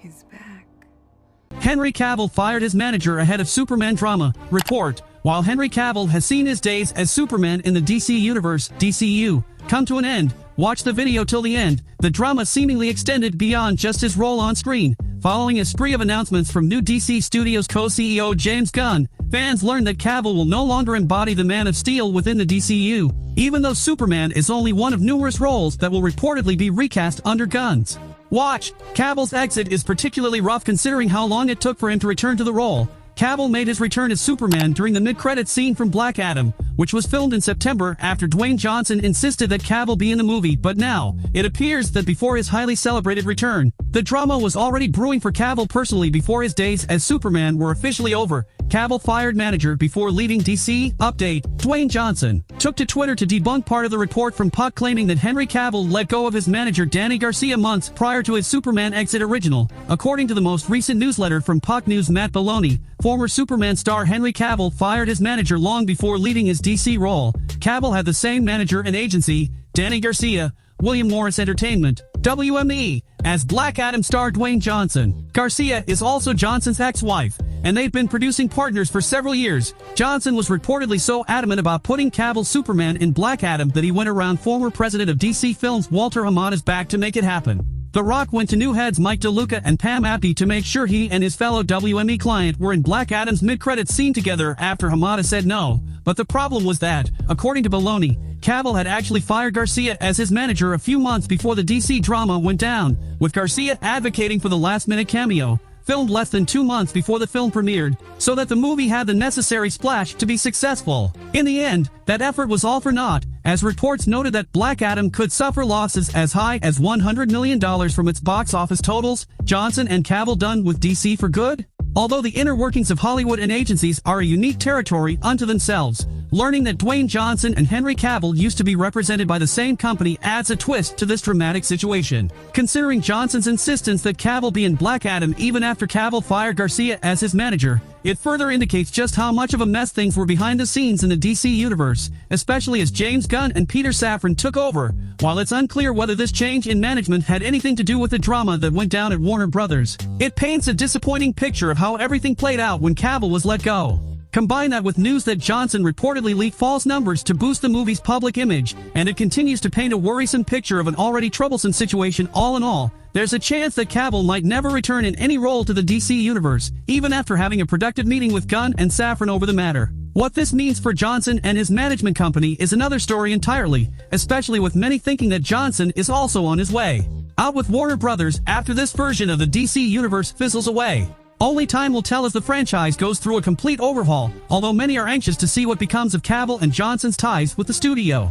He's back. Henry Cavill fired his manager ahead of Superman drama. Report. While Henry Cavill has seen his days as Superman in the DC Universe, DCU, come to an end, watch the video till the end. The drama seemingly extended beyond just his role on screen. Following a spree of announcements from new DC Studios co-CEO James Gunn, fans learned that Cavill will no longer embody the Man of Steel within the DCU, even though Superman is only one of numerous roles that will reportedly be recast under Gunn's watch. Cavill's exit is particularly rough considering how long it took for him to return to the role. Cavill made his return as Superman during the mid-credits scene from Black Adam, which was filmed in September after Dwayne Johnson insisted that Cavill be in the movie, but now, it appears that before his highly celebrated return, the drama was already brewing for Cavill personally before his days as Superman were officially over. Cavill fired manager before leaving DC. Update. Dwayne Johnson took to Twitter to debunk part of the report from Puck claiming that Henry Cavill let go of his manager Danny Garcia months prior to his Superman exit original. According to the most recent newsletter from Puck News, Matt Belloni, former Superman star Henry Cavill fired his manager long before leaving his DC role. Cavill had the same manager and agency, Danny Garcia, William Morris Entertainment, WME, as Black Adam star Dwayne Johnson. Garcia is also Johnson's ex-wife, and they've been producing partners for several years. Johnson was reportedly so adamant about putting Cavill's Superman in Black Adam that he went around former president of DC Films Walter Hamada's back to make it happen. The Rock went to new heads Mike DeLuca and Pam Abdi to make sure he and his fellow WME client were in Black Adam's mid-credits scene together after Hamada said no. But the problem was that, according to Belloni, Cavill had actually fired Garcia as his manager a few months before the DC drama went down, with Garcia advocating for the last-minute cameo, filmed less than 2 months before the film premiered, so that the movie had the necessary splash to be successful. In the end, that effort was all for naught, as reports noted that Black Adam could suffer losses as high as $100 million from its box office totals. Johnson and Cavill done with DC for good? Although the inner workings of Hollywood and agencies are a unique territory unto themselves, learning that Dwayne Johnson and Henry Cavill used to be represented by the same company adds a twist to this dramatic situation. Considering Johnson's insistence that Cavill be in Black Adam even after Cavill fired Garcia as his manager, it further indicates just how much of a mess things were behind the scenes in the DC universe, especially as James Gunn and Peter Safran took over. While it's unclear whether this change in management had anything to do with the drama that went down at Warner Brothers, it paints a disappointing picture of how everything played out when Cavill was let go. Combine that with news that Johnson reportedly leaked false numbers to boost the movie's public image, and it continues to paint a worrisome picture of an already troublesome situation. All in all, there's a chance that Cavill might never return in any role to the DC universe, even after having a productive meeting with Gunn and Safran over the matter. What this means for Johnson and his management company is another story entirely, especially with many thinking that Johnson is also on his way out with Warner Brothers after this version of the DC universe fizzles away. Only time will tell as the franchise goes through a complete overhaul, although many are anxious to see what becomes of Cavill and Johnson's ties with the studio.